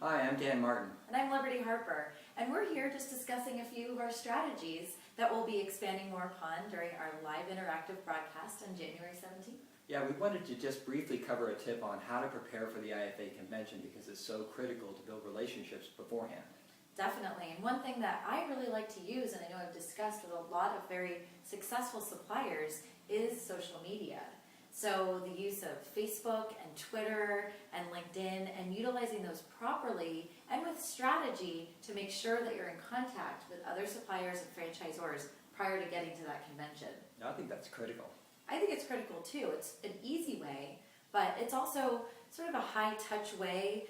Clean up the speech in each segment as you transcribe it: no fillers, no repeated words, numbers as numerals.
Hi, I'm Dan Martin. And I'm Liberty Harper, and we're here just discussing a few of our strategies that we'll be expanding more upon during our live interactive broadcast on January 17th. Yeah, we wanted to just briefly cover a tip on how to prepare for the IFA convention because it's so critical to build relationships beforehand. Definitely, and one thing that I really like to use, and I know I've discussed with a lot of very successful suppliers, is social media. So the use of Facebook and Twitter and LinkedIn and utilizing those properly and with strategy to make sure that you're in contact with other suppliers and franchisors prior to getting to that convention. I think that's critical. I think it's critical too. It's an easy way, but it's also sort of a high-touch way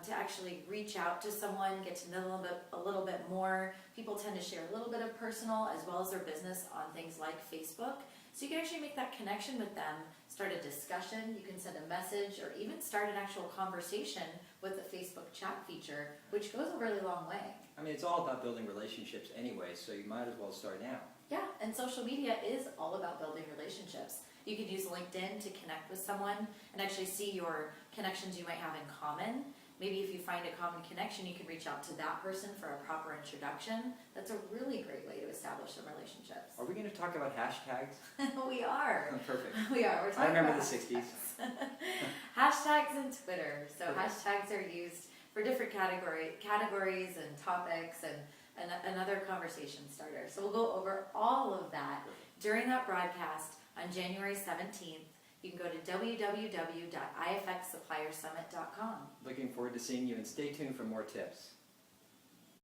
to actually reach out to someone, get to know them a little bit more. People tend to share a little bit of personal as well as their business on things like Facebook. So you can actually make that connection with them, start a discussion, you can send a message, or even start an actual conversation with the Facebook chat feature, which goes a really long way. I mean, it's all about building relationships anyway, so you might as well start now. Yeah, and social media is all about building relationships. You could use LinkedIn to connect with someone and actually see your connections you might have in common. Maybe if you find a common connection, you can reach out to that person for a proper introduction. That's a really great way to establish some relationships. Are we going to talk about hashtags? We are. Perfect. We are. We're I talking remember about the 60s. hashtags in Twitter. So Okay. hashtags are used for different categories and topics and another conversation starter. So we'll go over all of that during that broadcast on January 17th. You can go to www.ifxsuppliersummit.com. Looking forward to seeing you, and stay tuned for more tips.